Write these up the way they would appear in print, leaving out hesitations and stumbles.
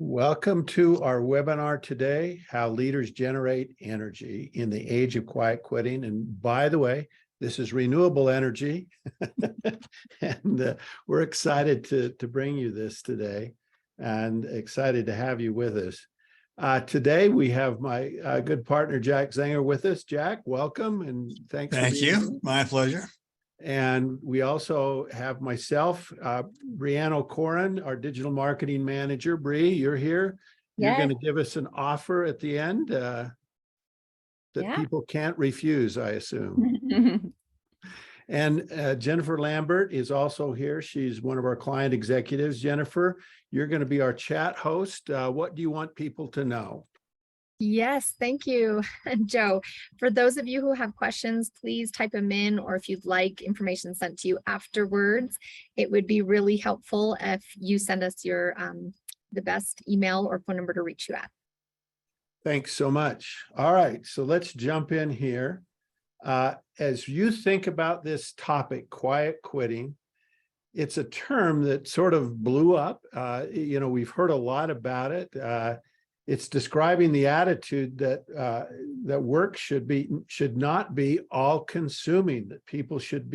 Welcome to our webinar today, How Leaders Generate Energy in the Age of Quiet Quitting. And by the way, this is renewable energy. And we're excited to bring you this today and excited to have you with us. Today, we have my good partner, Jack Zenger, with us. Jack, welcome and thanks for being Thank you. here. My pleasure. And we also have myself, Brianne O'Corin, our digital marketing manager. Bree, you're here. You're going to give us an offer at the end that people can't refuse, I assume. And Jennifer Lambert is also here. She's one of our client executives. Jennifer, you're going to be our chat host. What do you want people to know? Yes, thank you, Joe. For those of you who have questions, please type them in, or if you'd like information sent to you afterwards, it would be really helpful if you send us your the best email or phone number to reach you at. Thanks so much. All right, so let's jump in here. As you think about this topic, quiet quitting, it's a term that sort of blew up. We've heard a lot about it. It's describing the attitude that that work should not be all-consuming. That people should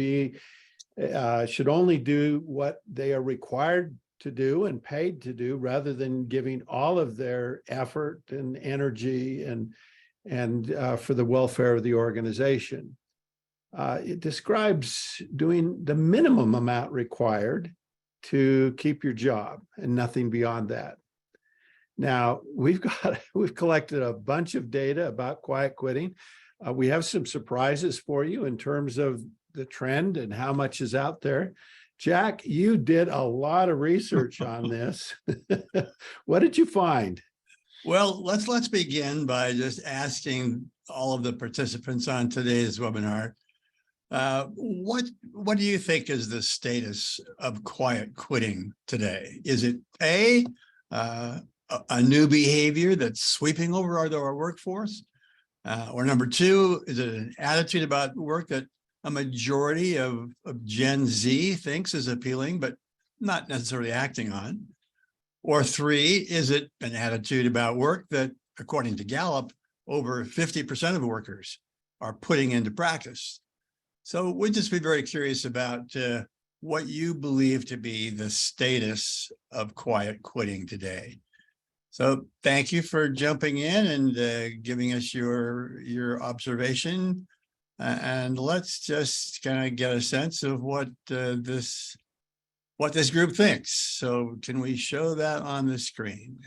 only do what they are required to do and paid to do, rather than giving all of their effort and energy and for the welfare of the organization. It describes doing the minimum amount required to keep your job and nothing beyond that. Now, we've collected a bunch of data about quiet quitting. We have some surprises for you in terms of the trend and how much is out there. Jack, you did a lot of research on this. What did you find? Well, let's begin by just asking all of the participants on today's webinar, what do you think is the status of quiet quitting today? Is it a new behavior that's sweeping over our workforce? Or number two, is it an attitude about work that a majority of Gen Z thinks is appealing, but not necessarily acting on? Or three, is it an attitude about work that, according to Gallup, over 50% of workers are putting into practice? So we'd just be very curious about what you believe to be the status of quiet quitting today. So thank you for jumping in and giving us your observation. And let's just kind of get a sense of what this group thinks. So can we show that on the screen?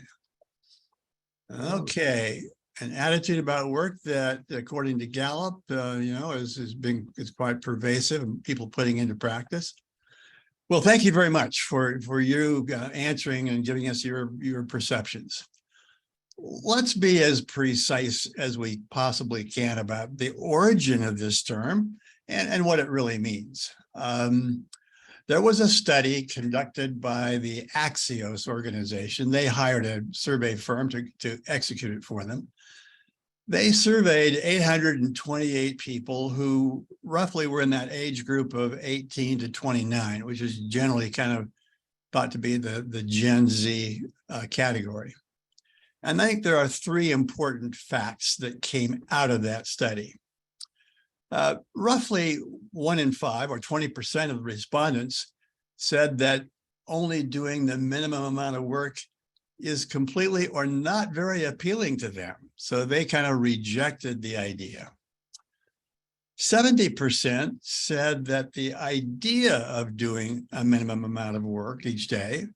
Okay, an attitude about work that, according to Gallup, is quite pervasive and people putting into practice. Well, thank you very much for you answering and giving us your perceptions. Let's be as precise as we possibly can about the origin of this term and what it really means. There was a study conducted by the Axios organization. They hired a survey firm to execute it for them. They surveyed 828 people who roughly were in that age group of 18 to 29, which is generally kind of thought to be the Gen Z category. And I think there are three important facts that came out of that study. Roughly 1 in 5, or 20% of the respondents, said that only doing the minimum amount of work is completely or not very appealing to them. So they kind of rejected the idea. 70% said that the idea of doing a minimum amount of work each day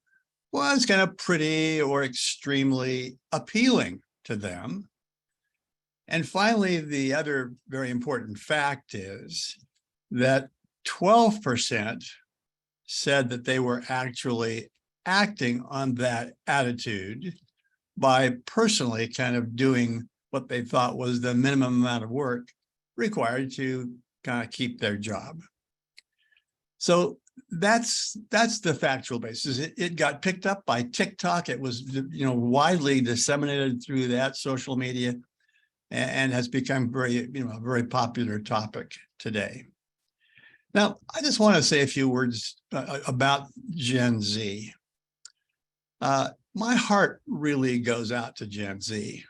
was kind of pretty or extremely appealing to them. And finally, the other very important fact is that 12% said that they were actually acting on that attitude by personally kind of doing what they thought was the minimum amount of work required to kind of keep their job. So that's the factual basis. It got picked up by TikTok. It was widely disseminated through that social media and has become a very popular topic today. Now, I just want to say a few words about Gen Z. my heart really goes out to Gen Z.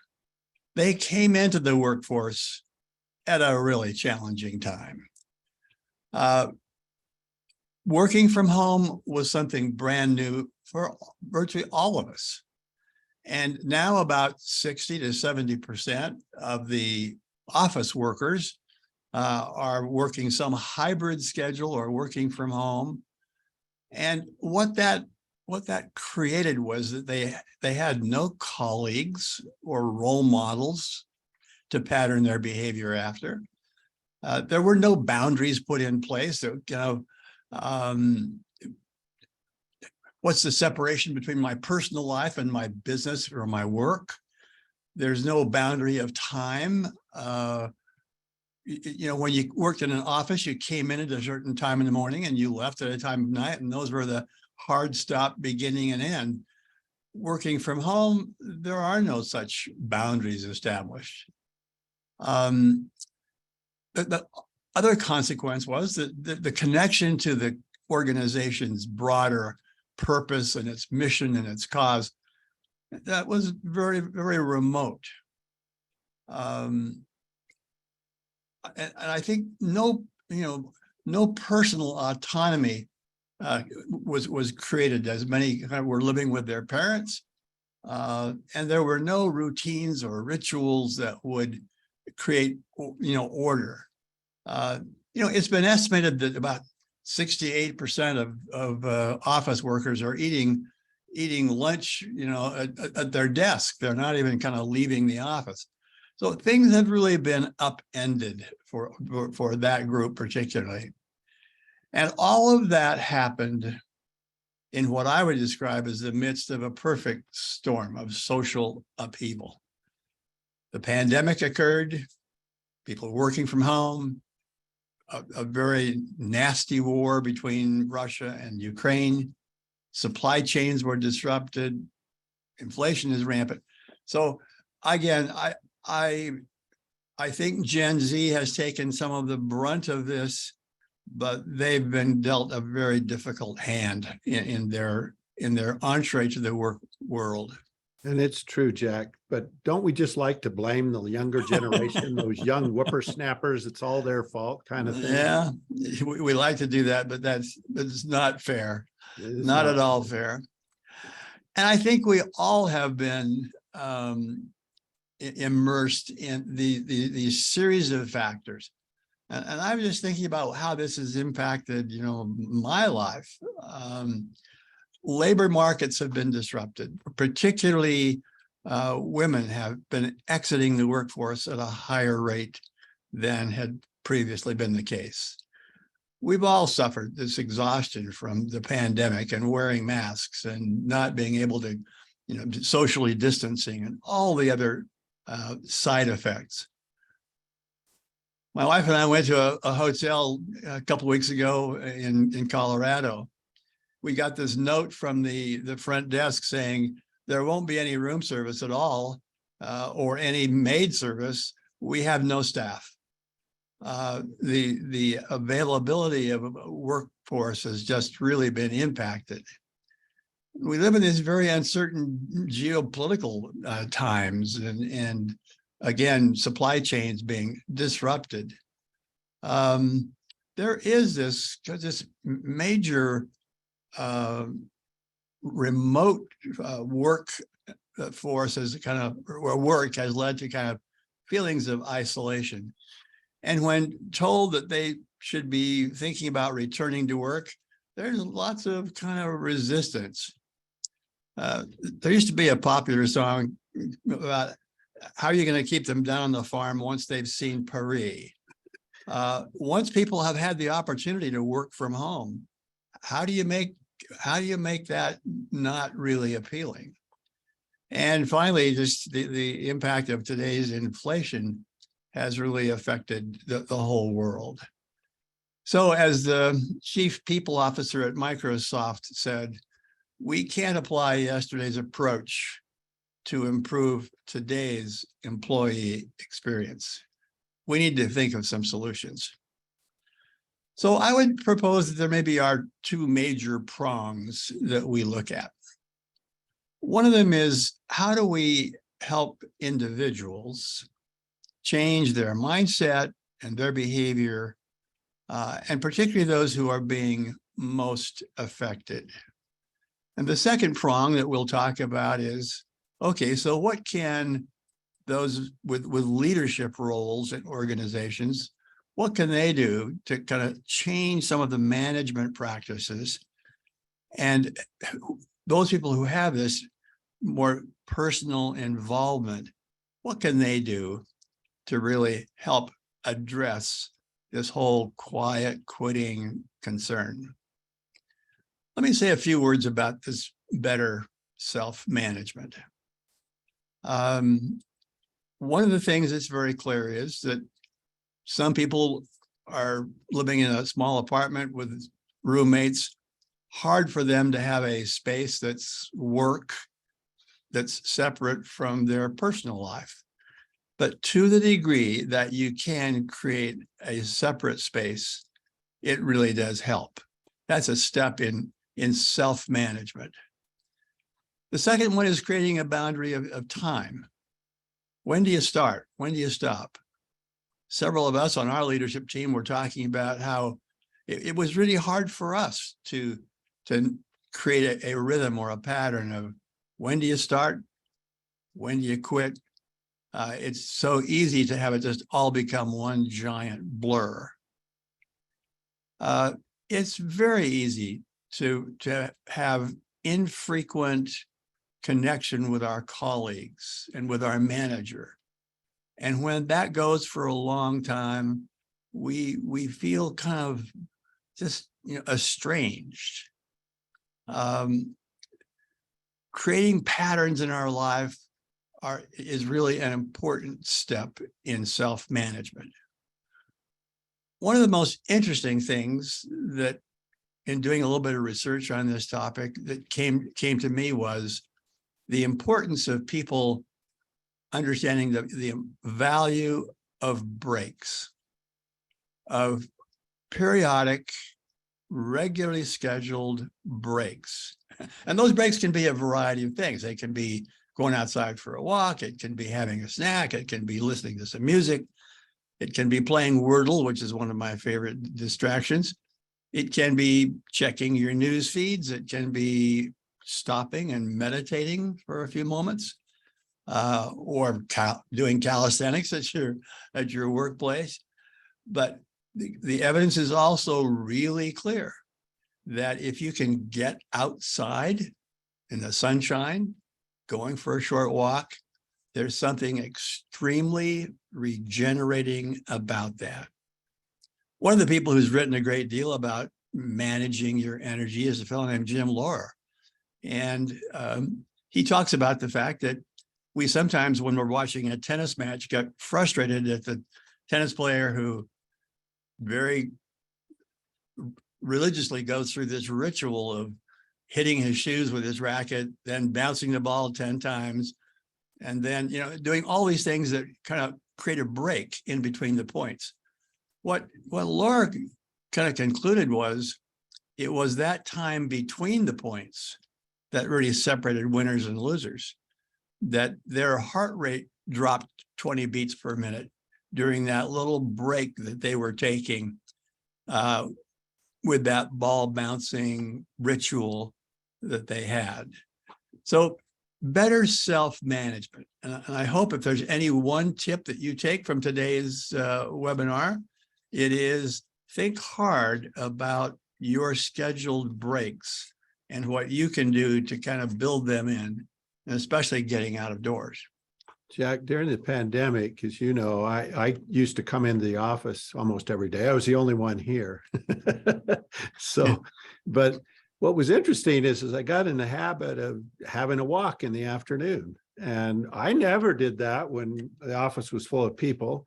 They came into the workforce at a really challenging time. Working from home was something brand new for virtually all of us. And now about 60 to 70% of the office workers are working some hybrid schedule or working from home. And what that created was that they had no colleagues or role models to pattern their behavior after. There were no boundaries put in place. What's the separation between my personal life and my business or my work? There's no boundary of time. When you worked in an office, you came in at a certain time in the morning and you left at a time of night, and those were the hard stop, beginning and end. Working from home, there are no such boundaries established. The other consequence was that the connection to the organization's broader purpose and its mission and its cause, that was very, very remote. And I think no personal autonomy was created, as many were living with their parents, and there were no routines or rituals that would create order. It's been estimated that about 68% of office workers are eating lunch at their desk. They're not even kind of leaving the office. So things have really been upended for that group particularly. And all of that happened in what I would describe as the midst of a perfect storm of social upheaval. The pandemic occurred, people working from home, a very nasty war between Russia and Ukraine, supply chains were disrupted, inflation is rampant. So again, I think Gen Z has taken some of the brunt of this, but they've been dealt a very difficult hand in their entree to the work world. And it's true, Jack, but don't we just like to blame the younger generation, those young whippersnappers? It's all their fault kind of thing. Yeah, we like to do that, but it's not fair. Not at all fair. And I think we all have been immersed in these series of factors. And I'm just thinking about how this has impacted, my life. Labor markets have been disrupted, particularly women have been exiting the workforce at a higher rate than had previously been the case. We've all suffered this exhaustion from the pandemic and wearing masks and not being able to, socially distancing and all the other side effects. My wife and I went to a hotel a couple of weeks ago in Colorado. We got this note from the front desk saying there won't be any room service at all or any maid service. We have no staff. The availability of a workforce has just really been impacted. We live in these very uncertain geopolitical times, and again, supply chains being disrupted. There is this major remote work force as work has led to kind of feelings of isolation. And when told that they should be thinking about returning to work, there's lots of kind of resistance. There used to be a popular song about how are you going to keep them down on the farm once they've seen Paris? Once people have had the opportunity to work from home, how do you make that not really appealing? And finally, just the impact of today's inflation has really affected the whole world. So as the chief people officer at Microsoft said, we can't apply yesterday's approach to improve today's employee experience. We need to think of some solutions. So I would propose that there maybe are two major prongs that we look at. One of them is, how do we help individuals change their mindset and their behavior, and particularly those who are being most affected? And the second prong that we'll talk about is, okay, so what can those with leadership roles in organizations, what can they do to kind of change some of the management practices? And those people who have this more personal involvement, what can they do to really help address this whole quiet quitting concern? Let me say a few words about this better self-management. One of the things that's very clear is that some people are living in a small apartment with roommates. Hard for them to have a space that's work, that's separate from their personal life. But to the degree that you can create a separate space, it really does help. That's a step in self-management. The second one is creating a boundary of time. When do you start? When do you stop? Several of us on our leadership team were talking about how it was really hard for us to create a rhythm or a pattern of when do you start? When do you quit? It's so easy to have it just all become one giant blur. It's very easy to have infrequent connection with our colleagues and with our manager. And when that goes for a long time, we feel kind of just, estranged. Creating patterns in our life is really an important step in self-management. One of the most interesting things that, in doing a little bit of research on this topic, that came to me was the importance of people understanding the value of breaks, of periodic, regularly scheduled breaks. And those breaks can be a variety of things. They can be going outside for a walk. It can be having a snack. It can be listening to some music. It can be playing Wordle, which is one of my favorite distractions. It can be checking your news feeds. It can be stopping and meditating for a few moments, or doing calisthenics at your workplace. But the evidence is also really clear that if you can get outside in the sunshine, going for a short walk, there's something extremely regenerating about that. One of the people who's written a great deal about managing your energy is a fellow named Jim Lohr. And he talks about the fact that we sometimes, when we're watching a tennis match, get frustrated at the tennis player who very religiously goes through this ritual of hitting his shoes with his racket, then bouncing the ball 10 times, and then, doing all these things that kind of create a break in between the points. What Laura kind of concluded was, it was that time between the points that really separated winners and losers, that their heart rate dropped 20 beats per minute during that little break that they were taking with that ball bouncing ritual that they had. So better self-management. And I hope if there's any one tip that you take from today's webinar, it is think hard about your scheduled breaks and what you can do to kind of build them in, and especially getting out of doors. Jack, during the pandemic, as you know, I used to come into the office almost every day. I was the only one here. So, but what was interesting is I got in the habit of having a walk in the afternoon. And I never did that when the office was full of people.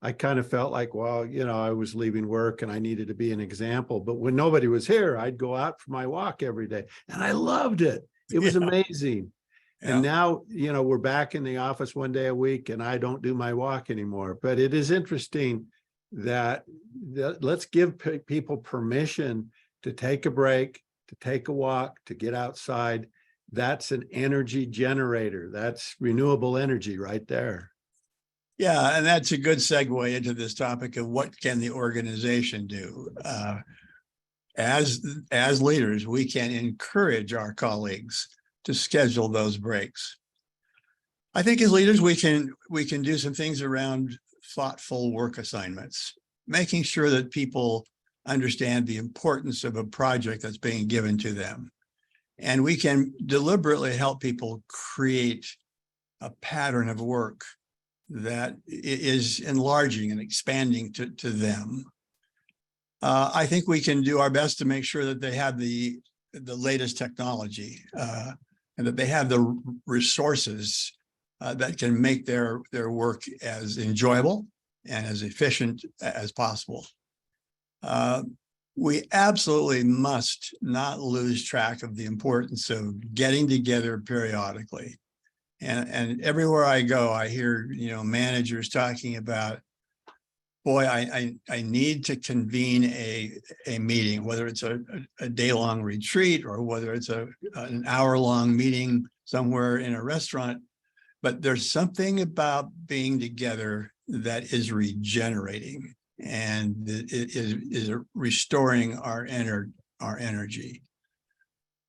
I kind of felt like, well, I was leaving work and I needed to be an example. But when nobody was here, I'd go out for my walk every day. And I loved it. It was amazing. And now, we're back in the office one day a week and I don't do my walk anymore. But it is interesting that let's give people permission to take a break, to take a walk, to get outside. that's an energy generator. That's renewable energy right there. Yeah, and that's a good segue into this topic of what can the organization do. As leaders, we can encourage our colleagues to schedule those breaks. I think as leaders, we can do some things around thoughtful work assignments, making sure that people understand the importance of a project that's being given to them. And we can deliberately help people create a pattern of work that is enlarging and expanding to them. I think we can do our best to make sure that they have the latest technology and that they have the resources that can make their work as enjoyable and as efficient as possible. We absolutely must not lose track of the importance of getting together periodically. And everywhere I go, I hear, managers talking about, boy, I need to convene a meeting, whether it's a day-long retreat or whether it's an hour-long meeting somewhere in a restaurant. But there's something about being together that is regenerating and it is restoring our energy.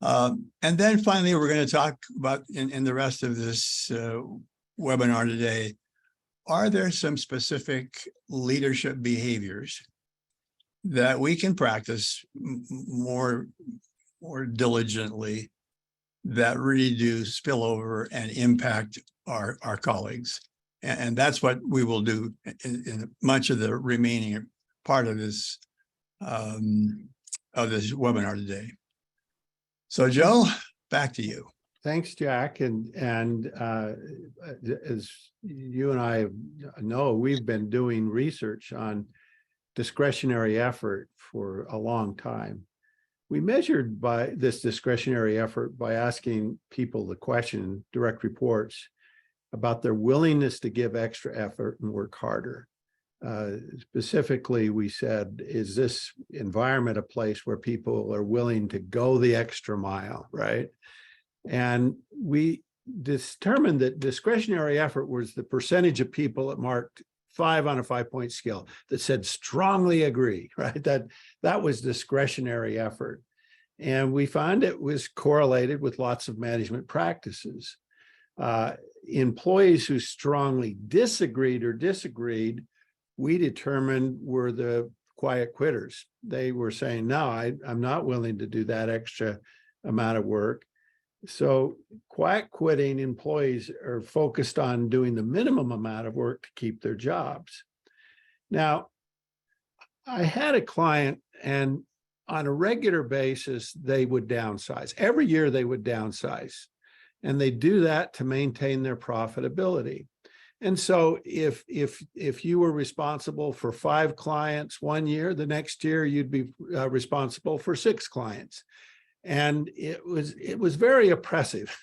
And then finally, we're going to talk about in the rest of this webinar today, are there some specific leadership behaviors that we can practice more diligently that really do spill over and impact our colleagues? And that's what we will do in much of the remaining part of this webinar today. So, Joe, back to you. Thanks, Jack. And as you and I know, we've been doing research on discretionary effort for a long time. We measured by this discretionary effort by asking people the question, direct reports, about their willingness to give extra effort and work harder. Specifically, we said, is this environment a place where people are willing to go the extra mile, right? And we determined that discretionary effort was the percentage of people that marked 5 on a 5-point scale that said strongly agree, right? That was discretionary effort. And we found it was correlated with lots of management practices. Employees who strongly disagreed, we determined were the quiet quitters. They were saying, no, I'm not willing to do that extra amount of work. So quiet quitting employees are focused on doing the minimum amount of work to keep their jobs. Now, I had a client, and on a regular basis, they would downsize. Every year they would downsize, and they do that to maintain their profitability. And so if you were responsible for 5 clients one year, the next year you'd be responsible for 6 clients. And it was very oppressive.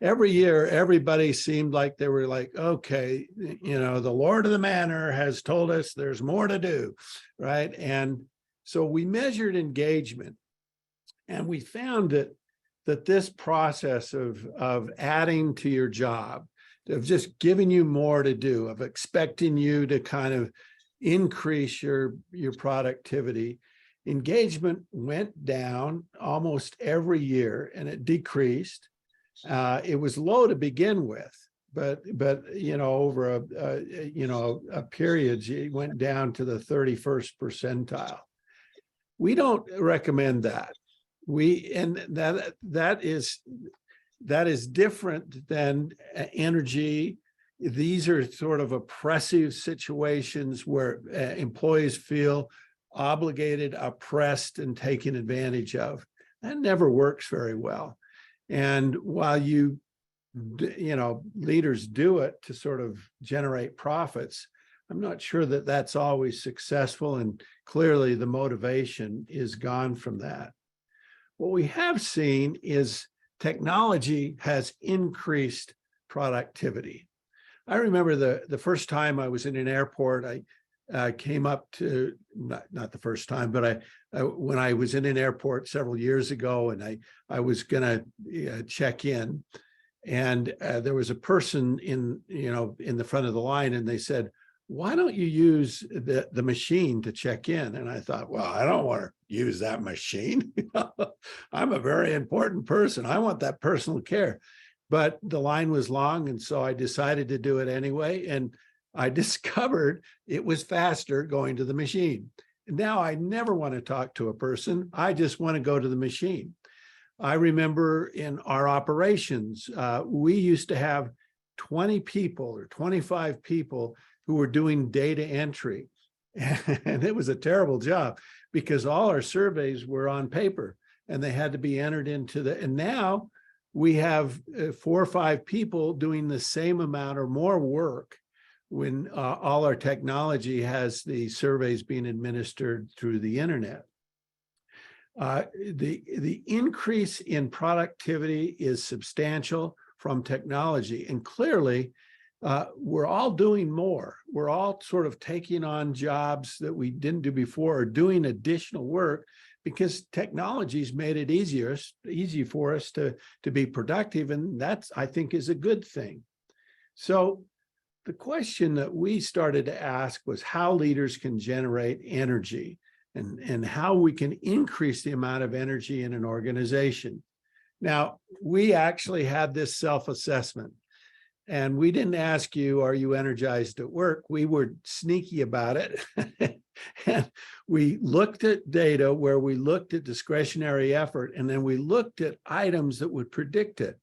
Every year, everybody seemed like they were like, okay, the Lord of the Manor has told us there's more to do, right? And so we measured engagement, and we found that this process of adding to your job, of just giving you more to do, of expecting you to kind of increase your productivity, engagement went down almost every year, and it decreased. It was low to begin with, but over a period, it went down to the 31st percentile. We don't recommend that. That is different than energy. These are sort of oppressive situations where employees feel obligated, oppressed, and taken advantage of. That never works very well. And while leaders do it to sort of generate profits, I'm not sure that that's always successful, and clearly the motivation is gone from that. What we have seen is technology has increased productivity. I remember the first time I was in an airport, I came up to, not the first time, but when I was in an airport several years ago, and I was going to check in, and there was a person in the front of the line, and they said, "Why don't you use the machine to check in?" And I thought, well, I don't want to use that machine. I'm a very important person. I want that personal care. But the line was long, and so I decided to do it anyway. And I discovered it was faster going to the machine. Now I never want to talk to a person. I just want to go to the machine. I remember in our operations, we used to have 20 people or 25 people who were doing data entry. And it was a terrible job because all our surveys were on paper and they had to be entered into and now we have 4 or 5 people doing the same amount or more work when all our technology has the surveys being administered through the internet. The increase in productivity is substantial from technology, and clearly we're all doing more. We're all sort of taking on jobs that we didn't do before or doing additional work because technology's made it easy for us to be productive, and that's, I think, is a good thing. So the question that we started to ask was how leaders can generate energy and how we can increase the amount of energy in an organization. Now, we actually had this self-assessment, and we didn't ask you, are you energized at work? We were sneaky about it. And we looked at data where we looked at discretionary effort, and then we looked at items that would predict it.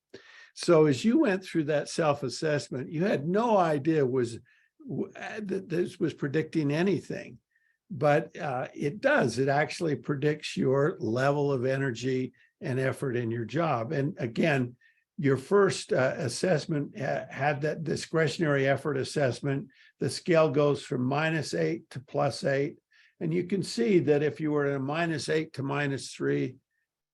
So as you went through that self-assessment, you had no idea that this was predicting anything, but it does. It actually predicts your level of energy and effort in your job. And again, your first assessment had that discretionary effort assessment. The scale goes from -8 to +8. And you can see that if you were at a -8 to -3,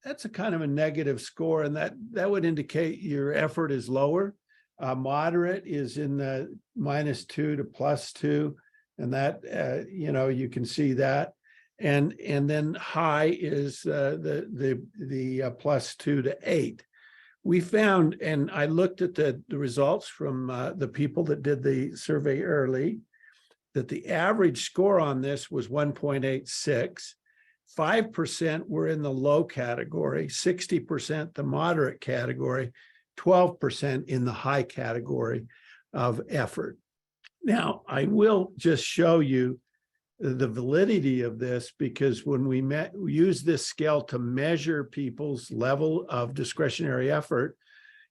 that's a kind of a negative score. And that would indicate your effort is lower. Moderate is in the -2 to +2. And that, you can see that. And then high is the +2 to 8. We found, and I looked at the results from the people that did the survey early, that the average score on this was 1.86. 5% were in the low category, 60% the moderate category, 12% in the high category of effort. Now, I will just show you the validity of this, because when we use this scale to measure people's level of discretionary effort,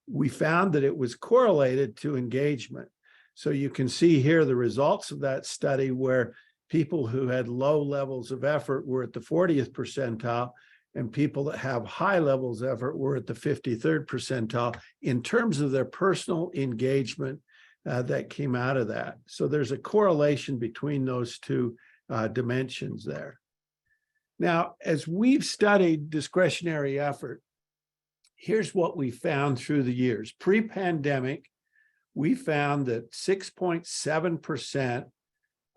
we found that it was correlated to engagement. So you can see here the results of that study where people who had low levels of effort were at the 40th percentile, and people that have high levels of effort were at the 53rd percentile in terms of their personal engagement that came out of that. So there's a correlation between those two dimensions there. Now, as we've studied discretionary effort, here's what we found through the years. Pre-pandemic, we found that 6.7%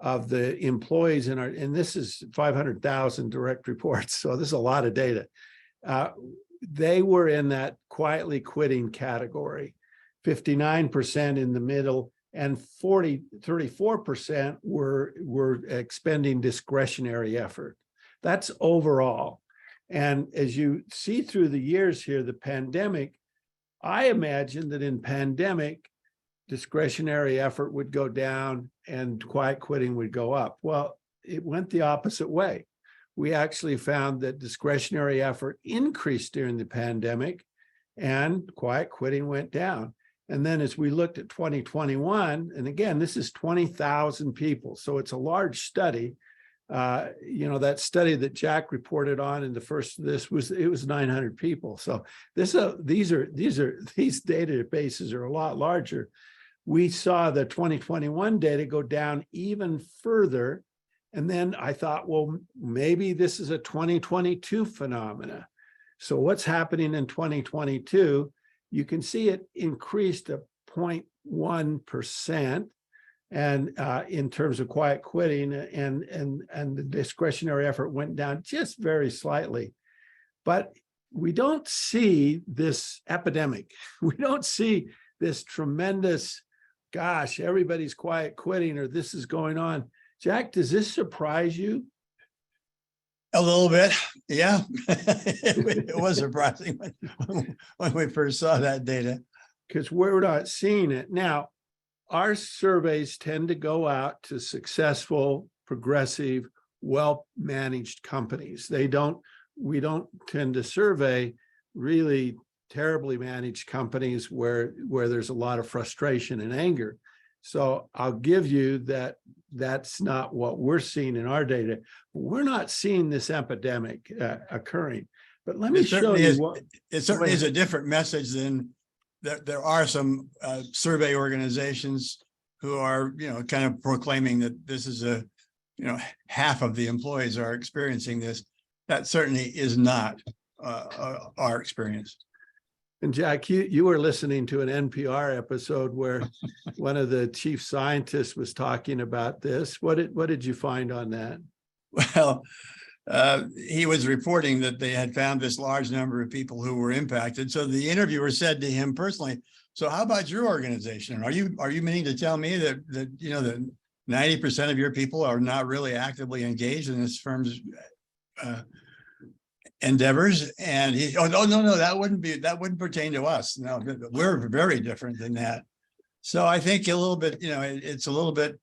of the employees in our, and this is 500,000 direct reports, so this is a lot of data, they were in that quietly quitting category, 59% in the middle, and 34% were expending discretionary effort. That's overall. And as you see through the years here, the pandemic, I imagine that in pandemic, discretionary effort would go down and quiet quitting would go up. Well, it went the opposite way. We actually found that discretionary effort increased during the pandemic and quiet quitting went down. And then as we looked at 2021, and again, this is 20,000 people, so it's a large study. That study that Jack reported on in the first of this was 900 people. So these databases are a lot larger. We saw the 2021 data go down even further. And then I thought, well, maybe this is a 2022 phenomena. So what's happening in 2022? You can see it increased to 0.1%. And in terms of quiet quitting, and the discretionary effort went down just very slightly. But we don't see this epidemic. We don't see this tremendous, gosh, everybody's quiet quitting or this is going on. Jack, does this surprise you? A little bit, yeah. It was surprising when we first saw that data. Because we're not seeing it. Now, our surveys tend to go out to successful, progressive, well-managed companies. We don't tend to survey really terribly managed companies where there's a lot of frustration and anger. So I'll give you that that's not what we're seeing in our data. We're not seeing this epidemic occurring. But let me show you what it certainly is a different message than there are some survey organizations who are, kind of proclaiming that this is half of the employees are experiencing this. That certainly is not our experience. And Jack, you were listening to an NPR episode where one of the chief scientists was talking about this. What did you find on that? Well, he was reporting that they had found this large number of people who were impacted. So the interviewer said to him personally, "So how about your organization? Are you meaning to tell me that that 90% of your people are not really actively engaged in this firm's endeavors?" And he, "Oh, no, that wouldn't pertain to us. No, we're very different than that." So I think a little bit, it's a little bit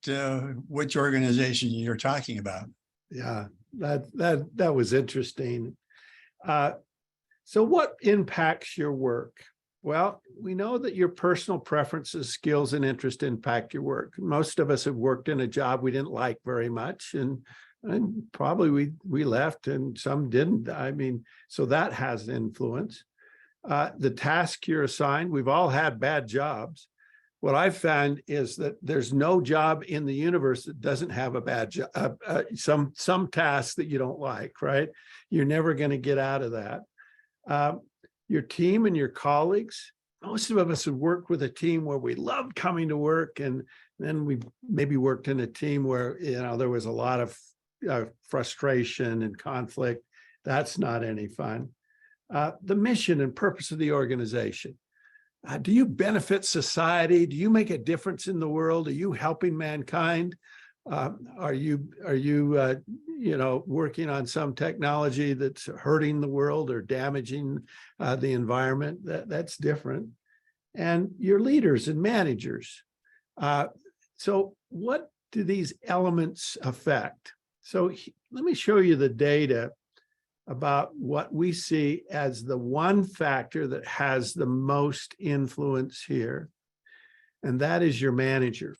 which organization you're talking about. Yeah, that was interesting. So what impacts your work? Well, we know that your personal preferences, skills, and interest impact your work. Most of us have worked in a job we didn't like very much, and probably we left, and some didn't. I mean, so that has influence. The task you're assigned, we've all had bad jobs. What I've found is that there's no job in the universe that doesn't have a bad job, some task that you don't like, right? You're never going to get out of that. Your team and your colleagues, most of us have worked with a team where we loved coming to work, and then we maybe worked in a team where there was a lot of frustration and conflict. That's not any fun. The mission and purpose of the organization. Do you benefit society? Do you make a difference in the world? Are you helping mankind? Are you working on some technology that's hurting the world or damaging the environment? That's different. And your leaders and managers. So what do these elements affect? So let me show you the data about what we see as the one factor that has the most influence here, and that is your manager.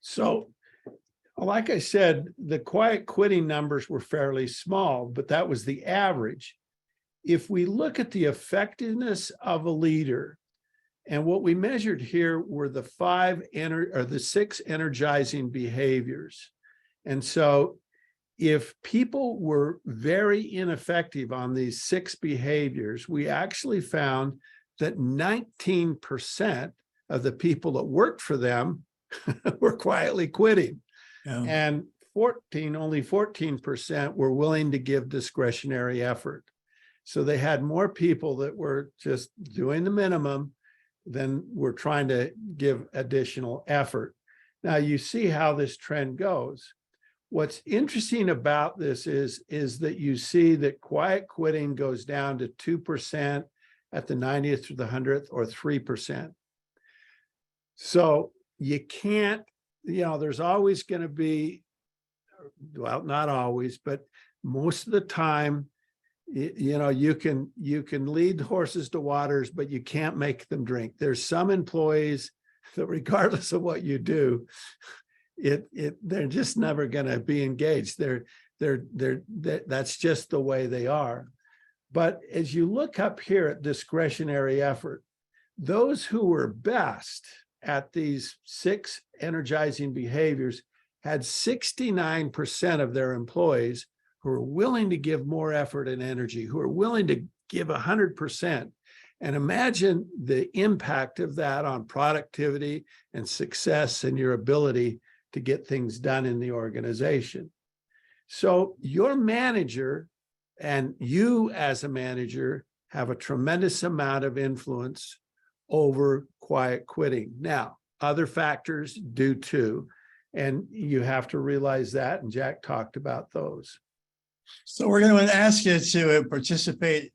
So, like I said, the quiet quitting numbers were fairly small, but that was the average. If we look at the effectiveness of a leader, and what we measured here were the 6 energizing behaviors. And so if people were very ineffective on these 6 behaviors, we actually found that 19% of the people that worked for them were quietly quitting. Yeah. And only 14% were willing to give discretionary effort. So they had more people that were just doing the minimum than were trying to give additional effort. Now you see how this trend goes. What's interesting about this is that you see that quiet quitting goes down to 2% at the 90th through the 100th, or 3%. So you can't, there's always going to be, well, not always, but most of the time, you can lead horses to waters, but you can't make them drink. There's some employees that, regardless of what you do, they're just never going to be engaged. That's just the way they are. But as you look up here at discretionary effort, those who were best at these 6 energizing behaviors had 69% of their employees who are willing to give more effort and energy, who are willing to give 100%. And imagine the impact of that on productivity and success and your ability to get things done in the organization. So your manager and you as a manager have a tremendous amount of influence over quiet quitting. Now, other factors do too, and you have to realize that, and Jack talked about those. So we're going to ask you to participate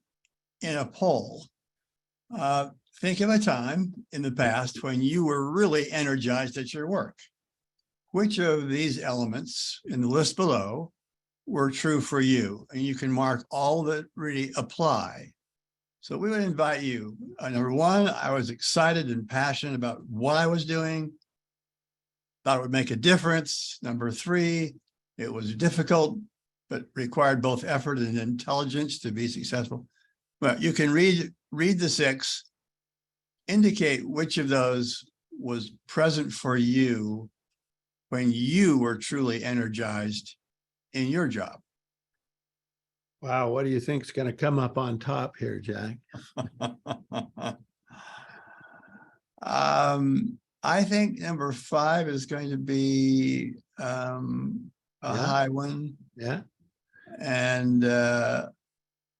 in a poll. Think of a time in the past when you were really energized at your work. Which of these elements in the list below were true for you? And you can mark all that really apply. So we would invite you. Number one, I was excited and passionate about what I was doing. Thought it would make a difference. Number three, it was difficult, but required both effort and intelligence to be successful. Well, you can read the six, indicate which of those was present for you when you were truly energized in your job. Wow, what do you think is going to come up on top here, Jack? I think number 5 is going to be a high one. Yeah. And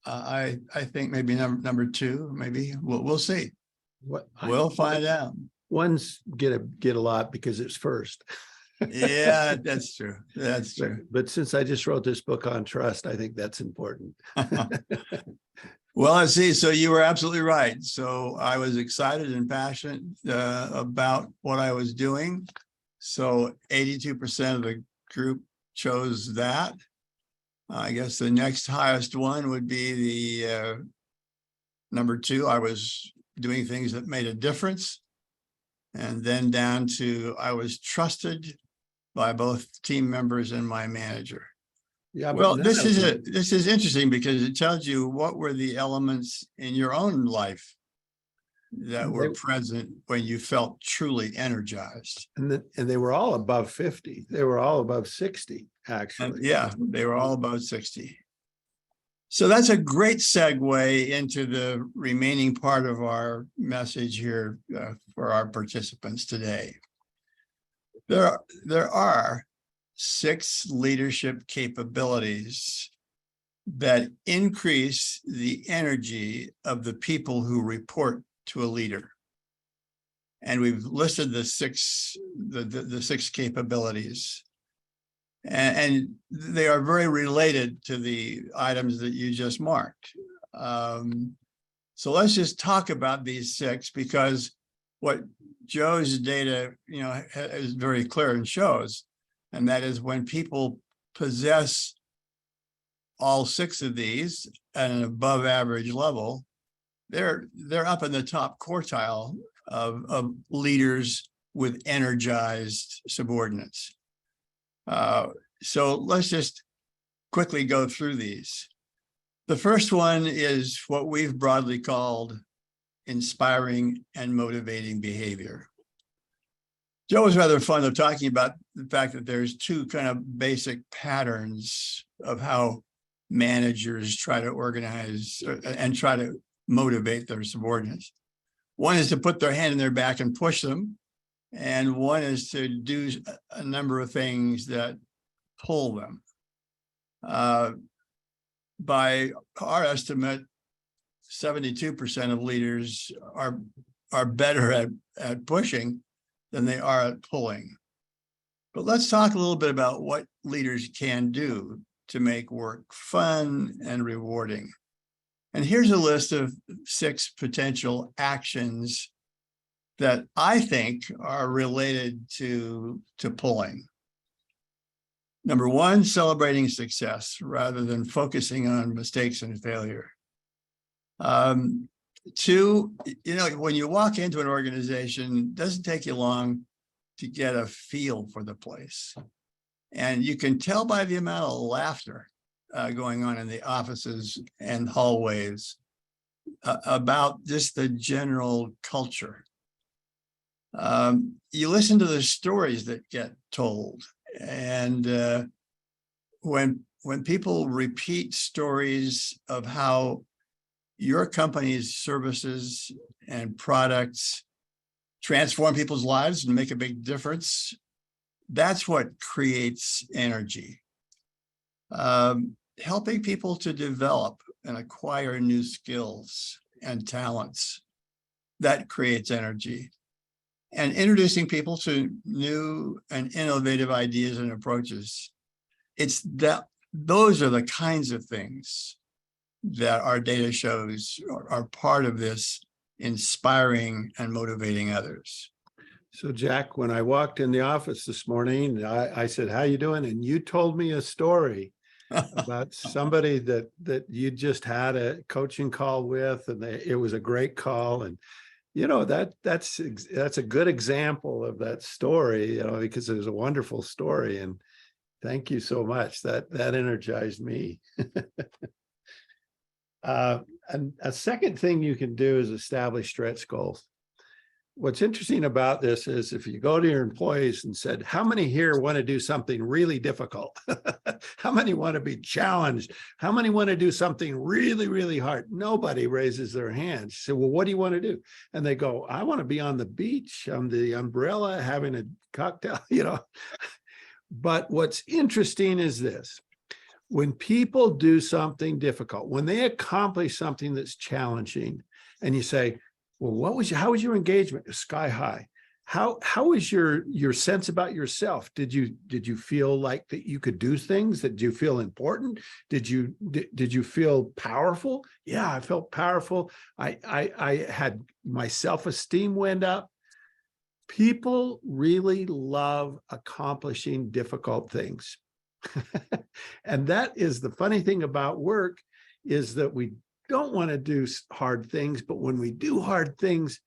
I think maybe number 2, maybe we'll see. We'll find out. One's get a lot because it's first. Yeah, that's true. That's true. But since I just wrote this book on trust, I think that's important. Well, I see. So you were absolutely right. So I was excited and passionate about what I was doing. So 82% of the group chose that. I guess the next highest one would be the number 2. I was doing things that made a difference. And then down to I was trusted by both team members and my manager. Yeah. Well, this is interesting because it tells you what were the elements in your own life that were present when you felt truly energized. And they were all above 50. They were all above 60, actually. Yeah, they were all above 60. So that's a great segue into the remaining part of our message here for our participants today. There are 6 leadership capabilities that increase the energy of the people who report to a leader. And we've listed the 6 capabilities. And they are very related to the items that you just marked. So let's just talk about these 6, because what Joe's data, is very clear and shows, and that is when people possess all 6 of these at an above average level, they're up in the top quartile of leaders with energized subordinates. So let's just quickly go through these. The first one is what we've broadly called inspiring and motivating behavior. Joe was rather fond of talking about the fact that there's 2 kind of basic patterns of how managers try to organize and try to motivate their subordinates. One is to put their hand in their back and push them. And one is to do a number of things that pull them. By our estimate, 72% of leaders are better at pushing than they are at pulling. But let's talk a little bit about what leaders can do to make work fun and rewarding. And here's a list of 6 potential actions that I think are related to pulling. Number 1, celebrating success rather than focusing on mistakes and failure. 2, when you walk into an organization, it doesn't take you long to get a feel for the place. And you can tell by the amount of laughter going on in the offices and hallways about just the general culture. You listen to the stories that get told, and when people repeat stories of how your company's services and products transform people's lives and make a big difference, That's what creates energy. Helping people to develop and acquire new skills and talents, that creates energy. And introducing people to new and innovative ideas and approaches. It's that those are the kinds of things that our data shows are part of this inspiring and motivating others. So Jack, when I walked in the office this morning, I said, "How you doing?" And you told me a story about somebody that you just had a coaching call with, and it was a great call. And you know, that's a good example of that story, you know, because it was a wonderful story. And thank you so much. That energized me. And a second thing you can do is establish stretch goals. What's interesting about this is if you go to your employees and said, how many here want to do something really difficult? How many want to be challenged? How many want to do something really, really hard? Nobody raises their hands. So, well, what do you want to do? And they go, I want to be on the beach, on the umbrella, having a cocktail, you know. But what's interesting is this. When people do something difficult, when they accomplish something that's challenging, and you say, well, how was your engagement? Sky high. How was your sense about yourself? Did you feel like that you could do things? Did you feel important? Did you feel powerful? Yeah, I felt powerful. I had my self-esteem went up. People really love accomplishing difficult things. And that is the funny thing about work, is that we don't want to do hard things, but when we do hard things,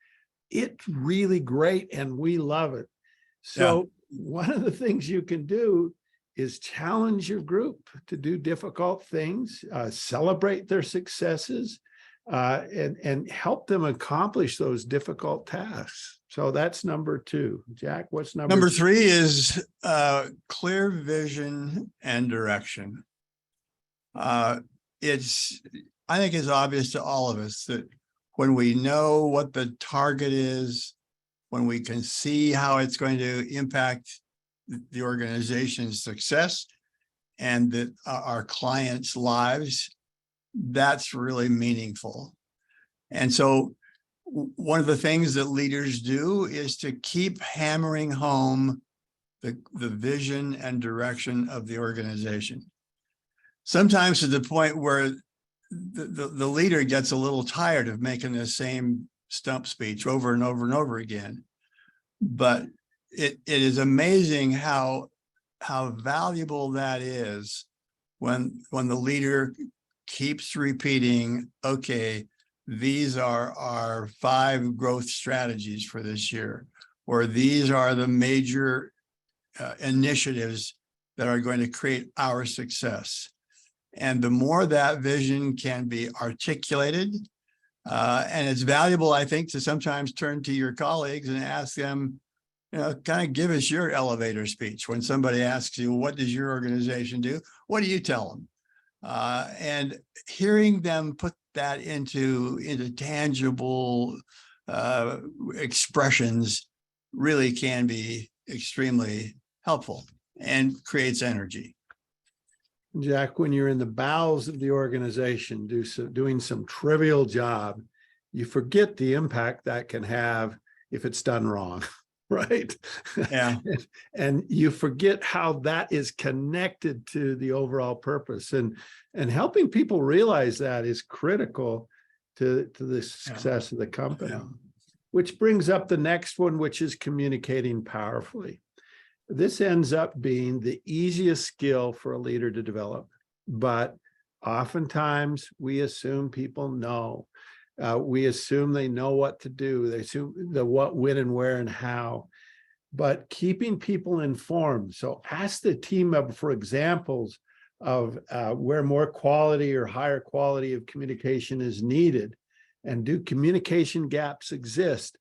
it's really great and we love it. So one of the things you can do is challenge your group to do difficult things, celebrate their successes, and help them accomplish those difficult tasks. So that's number 2. Jack, what's number 3 is clear vision and direction. I think it's obvious to all of us that when we know what the target is, when we can see how it's going to impact the organization's success and that our clients' lives, that's really meaningful. And so one of the things that leaders do is to keep hammering home the vision and direction of the organization. Sometimes to the point where the leader gets a little tired of making the same stump speech over and over and over again. But it is amazing how valuable that is when the leader keeps repeating, okay, these are our 5 growth strategies for this year, or these are the major initiatives that are going to create our success. And the more that vision can be articulated, and it's valuable, I think, to sometimes turn to your colleagues and ask them, you know, kind of give us your elevator speech. When somebody asks you, what does your organization do? What do you tell them? And hearing them put that into tangible expressions really can be extremely helpful and creates energy. Jack, when you're in the bowels of the organization, doing some trivial job, you forget the impact that can have if it's done wrong, right? Yeah. And you forget how that is connected to the overall purpose. And helping people realize that is critical to the success of the company. Yeah. Which brings up the next one, which is communicating powerfully. This ends up being the easiest skill for a leader to develop, but oftentimes we assume people know. We assume they know what to do. They assume the what, when, and where, and how. But keeping people informed. So ask the team member for examples of where more quality or higher quality of communication is needed, and do communication gaps exist?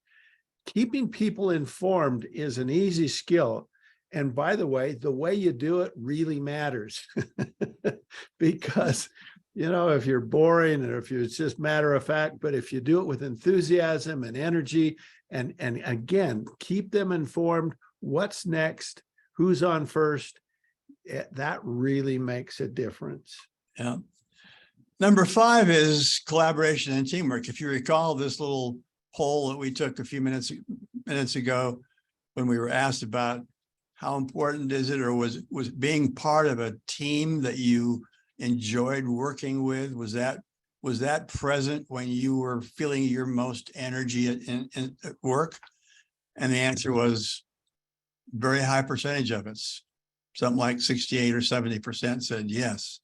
Keeping people informed is an easy skill. And by the way you do it really matters. Because, you know, if you're boring or if it's just matter of fact, but if you do it with enthusiasm and energy, and again, keep them informed, what's next, who's on first, that really makes a difference. Yeah. Number 5 is collaboration and teamwork. If you recall this little poll that we took a few minutes ago, when we were asked about how important is it, or was being part of a team that you enjoyed working with, was that present when you were feeling your most energy at work? And the answer was very high percentage of it. Something like 68 or 70% said yes.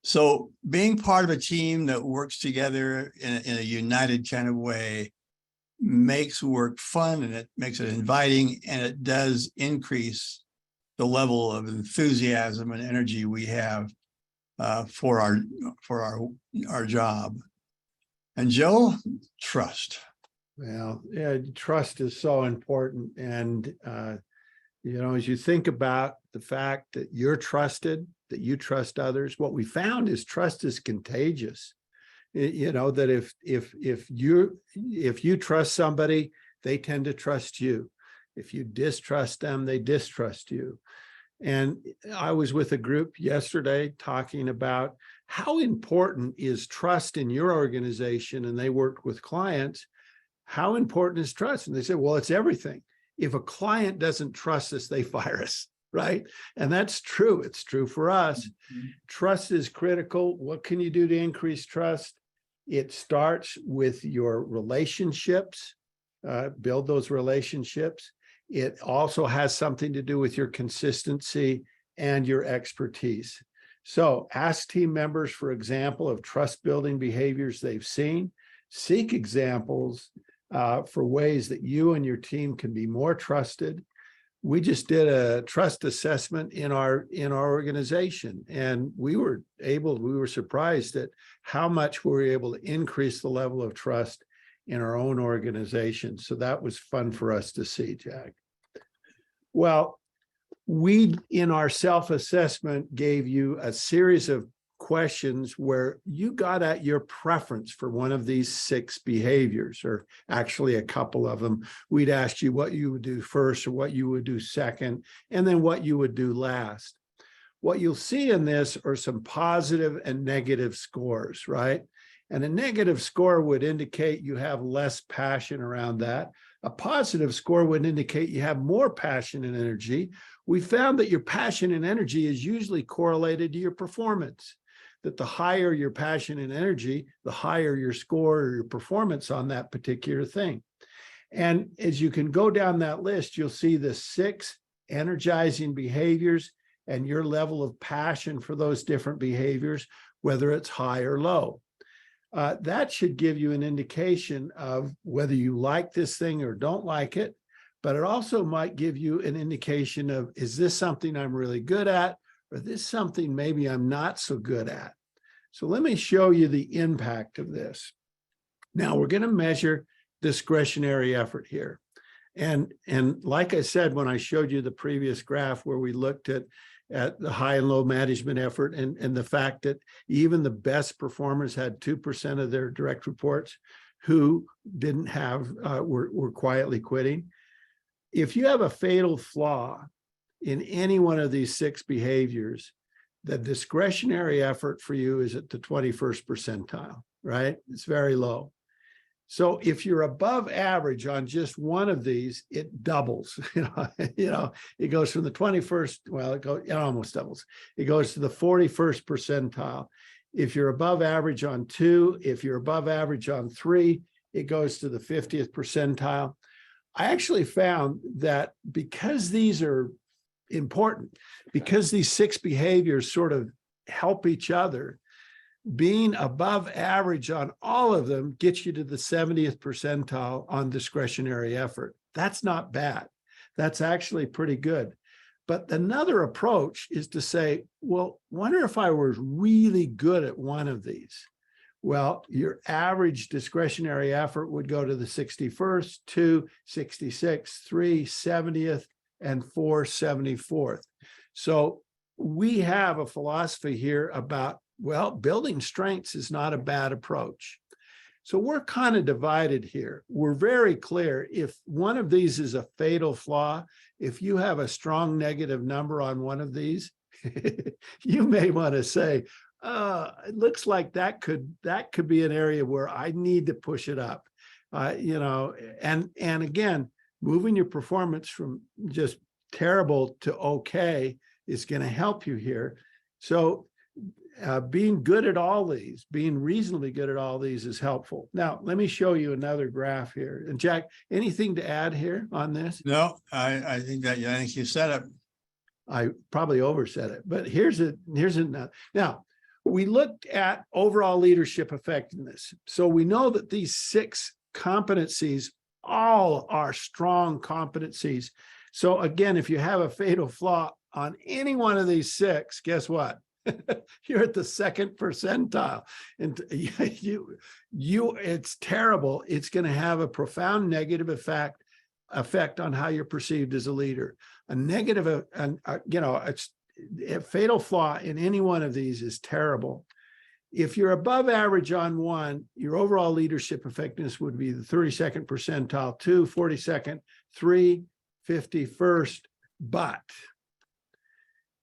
So being part of a team that works together in a united kind of way makes work fun, and it makes it inviting, and it does increase the level of enthusiasm and energy we have for our job. And Joe, trust. Well, yeah, trust is so important. And, as you think about the fact that you're trusted, that you trust others, what we found is trust is contagious. That if you trust somebody, they tend to trust you. If you distrust them, they distrust you. And I was with a group yesterday talking about how important is trust in your organization, and they worked with clients. How important is trust? And they said, well, it's everything. If a client doesn't trust us, they fire us, right? And that's true. It's true for us. Mm-hmm. Trust is critical. What can you do to increase trust? It starts with your relationships, build those relationships. It also has something to do with your consistency and your expertise. So ask team members, for example, of trust building behaviors they've seen. Seek examples for ways that you and your team can be more trusted. We just did a trust assessment in our organization, and we were surprised at how much we were able to increase the level of trust in our own organization. So that was fun for us to see, Jack. Well, we, in our self-assessment, gave you a series of questions where you got at your preference for one of these 6 behaviors, or actually a couple of them. We'd asked you what you would do first, or what you would do second, and then what you would do last. What you'll see in this are some positive and negative scores, right? And a negative score would indicate you have less passion around that. A positive score would indicate you have more passion and energy. We found that your passion and energy is usually correlated to your performance, that the higher your passion and energy, the higher your score or your performance on that particular thing. And as you can go down that list, you'll see the 6 energizing behaviors and your level of passion for those different behaviors, whether it's high or low. That should give you an indication of whether you like this thing or don't like it, but it also might give you an indication of, is this something I'm really good at, or this something maybe I'm not so good at? So let me show you the impact of this. Now we're going to measure discretionary effort here. And like I said, when I showed you the previous graph where we looked at the high and low management effort, and the fact that even the best performers had 2% of their direct reports who didn't have, were quietly quitting. If you have a fatal flaw in any one of these 6 behaviors, the discretionary effort for you is at the 21st percentile, right? It's very low. So if you're above average on just one of these, it doubles. It goes from the 21st, well, it almost doubles. It goes to the 41st percentile. If you're above average on 2, if you're above average on 3, it goes to the 50th percentile. I actually found that because these are important, because these 6 behaviors sort of help each other, being above average on all of them gets you to the 70th percentile on discretionary effort. That's not bad. That's actually pretty good. But another approach is to say, well, wonder if I was really good at one of these. Well, your average discretionary effort would go to the 61st, 2, 66, 3, 70th, and 4, 74th. So we have a philosophy here about, well, building strengths is not a bad approach. So we're kind of divided here. We're very clear. If one of these is a fatal flaw, if you have a strong negative number on one of these, you may want to say, it looks like that could be an area where I need to push it up. And again, moving your performance from just terrible to okay is going to help you here. So being good at all these, being reasonably good at all these is helpful. Now, let me show you another graph here. And Jack, anything to add here on this? No, I think you said it. I probably oversaid it, but here's another. Now, we looked at overall leadership effectiveness. So we know that these 6 competencies all are strong competencies. So again, if you have a fatal flaw on any one of these 6, guess what? You're at the 2nd percentile, and it's terrible. It's going to have a profound negative effect on how you're perceived as a leader. A negative, a fatal flaw in any one of these is terrible. If you're above average on one, your overall leadership effectiveness would be the 32nd percentile, 2, 42nd, 3, 51st. But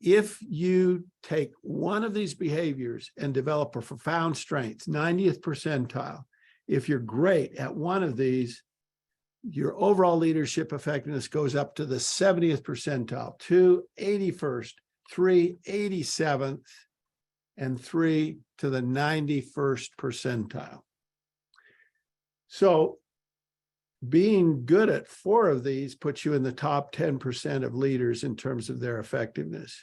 if you take one of these behaviors and develop a profound strength, 90th percentile, if you're great at one of these, your overall leadership effectiveness goes up to the 70th percentile, 2, 81st, 3, 87th, and 3 to the 91st percentile. So being good at 4 of these puts you in the top 10% of leaders in terms of their effectiveness.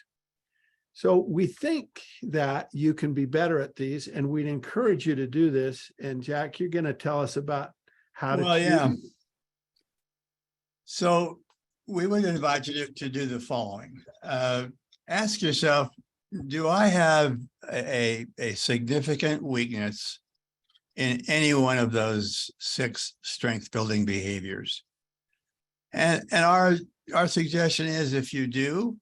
So we think that you can be better at these, and we'd encourage you to do this. And Jack, you're going to tell us about how to. Well, yeah. So we would invite you to do the following. Ask yourself, do I have a significant weakness in any one of those 6 strength building behaviors? And our suggestion is, if you do,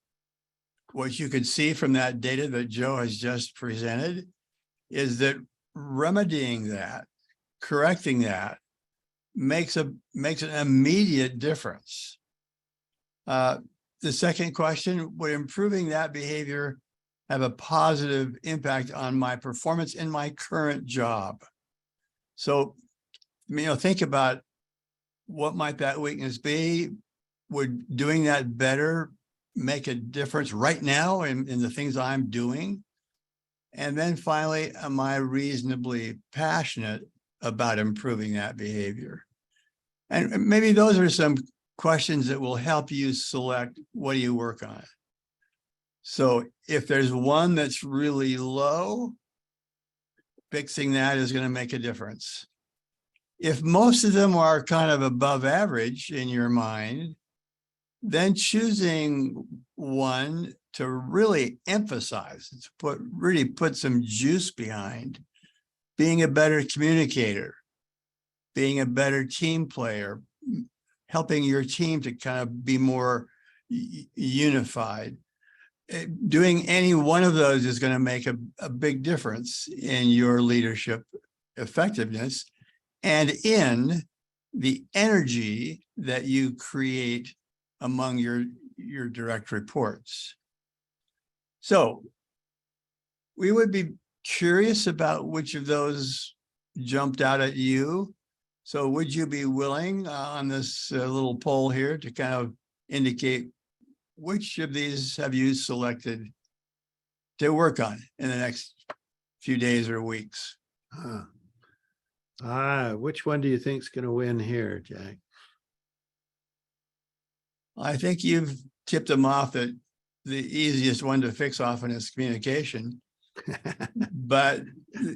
what you could see from that data that Joe has just presented is that remedying that, correcting that, makes an immediate difference. The second question, would improving that behavior have a positive impact on my performance in my current job? So, think about what might that weakness be? Would doing that better make a difference right now in the things I'm doing? And then finally, am I reasonably passionate about improving that behavior? And maybe those are some questions that will help you select what do you work on. So if there's one that's really low, fixing that is going to make a difference. If most of them are kind of above average in your mind, then choosing one to really emphasize, to really put some juice behind, being a better communicator, being a better team player, helping your team to kind of be more unified. Doing any one of those is going to make a big difference in your leadership effectiveness and in the energy that you create among your direct reports. So we would be curious about which of those jumped out at you. So would you be willing on this little poll here to kind of indicate which of these have you selected to work on in the next few days or weeks? Which one do you think is going to win here, Jack? I think you've tipped them off that the easiest one to fix often is communication. But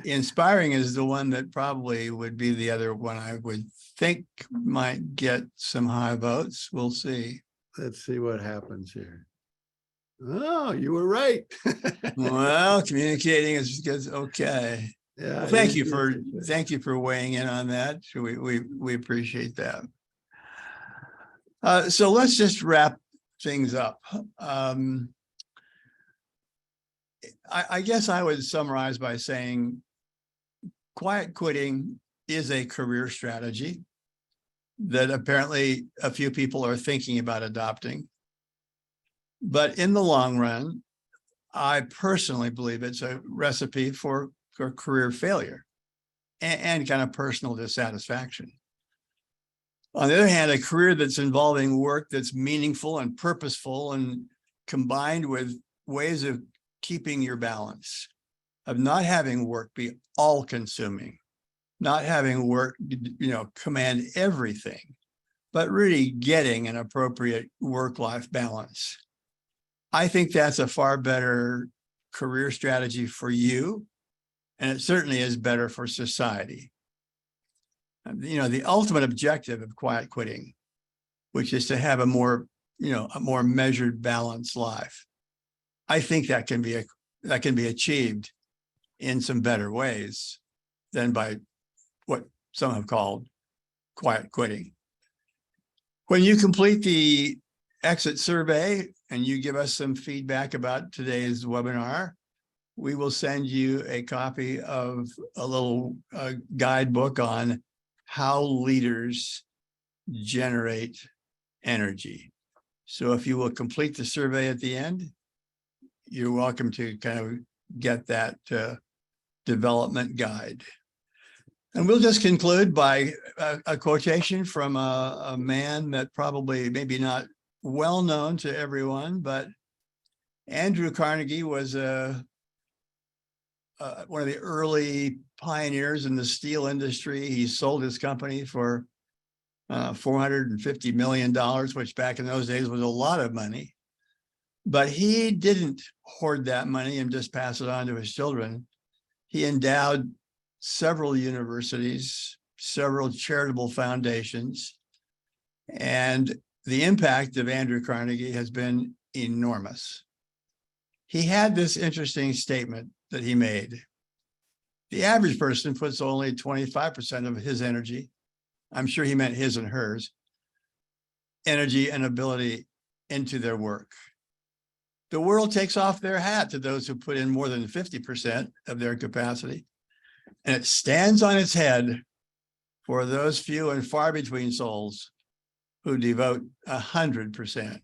inspiring is the one that probably would be the other one I would think might get some high votes. We'll see. Let's see what happens here. Oh, you were right. Well, communicating is okay. Yeah. Well, thank you for weighing in on that. We appreciate that. So let's just wrap things up. I guess I would summarize by saying quiet quitting is a career strategy that apparently a few people are thinking about adopting. But in the long run, I personally believe it's a recipe for career failure and kind of personal dissatisfaction. On the other hand, a career that's involving work that's meaningful and purposeful and combined with ways of keeping your balance, of not having work be all consuming, not having work, command everything, but really getting an appropriate work-life balance. I think that's a far better career strategy for you, and it certainly is better for society. The ultimate objective of quiet quitting, which is to have a more measured, balanced life. I think that can be achieved in some better ways than by what some have called quiet quitting. When you complete the exit survey and you give us some feedback about today's webinar, we will send you a copy of a little guidebook on how leaders generate energy. So if you will complete the survey at the end, you're welcome to kind of get that development guide. And we'll just conclude by a quotation from a man that probably maybe not well known to everyone, but Andrew Carnegie was one of the early pioneers in the steel industry. He sold his company for $450 million, which back in those days was a lot of money. But he didn't hoard that money and just pass it on to his children. He endowed several universities, several charitable foundations, and the impact of Andrew Carnegie has been enormous. He had this interesting statement that he made. The average person puts only 25% of his energy, I'm sure he meant his and hers, energy and ability into their work. The world takes off their hat to those who put in more than 50% of their capacity, and it stands on its head for those few and far between souls who devote 100%.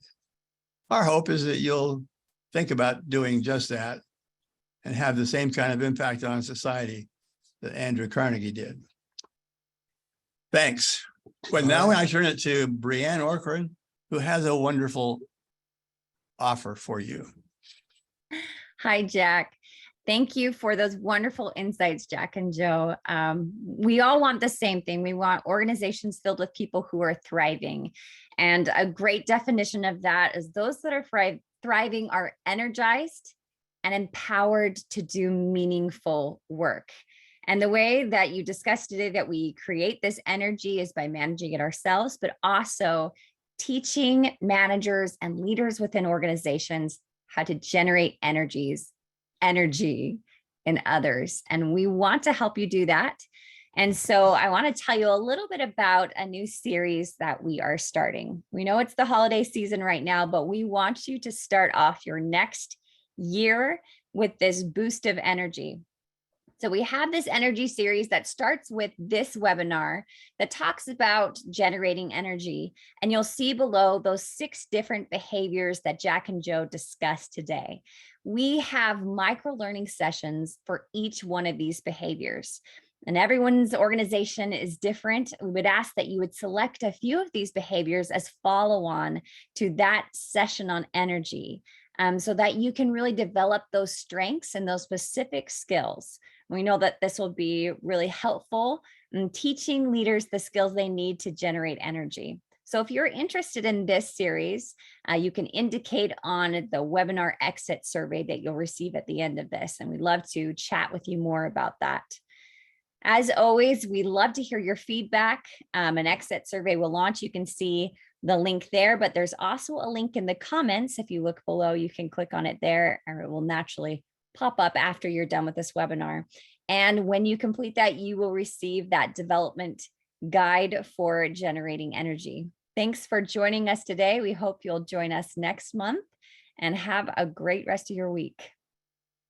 Our hope is that you'll think about doing just that and have the same kind of impact on society that Andrew Carnegie did. Thanks. Well, now I turn it to Brianne Orkran, who has a wonderful offer for you. Hi, Jack. Thank you for those wonderful insights, Jack and Joe. We all want the same thing. We want organizations filled with people who are thriving. And a great definition of that is those that are thriving are energized and empowered to do meaningful work. And the way that you discussed today that we create this energy is by managing it ourselves, but also teaching managers and leaders within organizations how to generate energy in others. And we want to help you do that. And so I want to tell you a little bit about a new series that we are starting. We know it's the holiday season right now, but we want you to start off your next year with this boost of energy. So we have this energy series that starts with this webinar that talks about generating energy. And you'll see below those 6 different behaviors that Jack and Joe discussed today. We have micro learning sessions for each one of these behaviors. And everyone's organization is different. We would ask that you would select a few of these behaviors as follow-on to that session on energy, so that you can really develop those strengths and those specific skills. We know that this will be really helpful in teaching leaders the skills they need to generate energy. So if you're interested in this series, you can indicate on the webinar exit survey that you'll receive at the end of this. And we'd love to chat with you more about that. As always, we love to hear your feedback. An exit survey will launch. You can see the link there, but there's also a link in the comments. If you look below, you can click on it there, and it will naturally pop up after you're done with this webinar. And when you complete that, you will receive that development guide for generating energy. Thanks for joining us today. We hope you'll join us next month, and have a great rest of your week.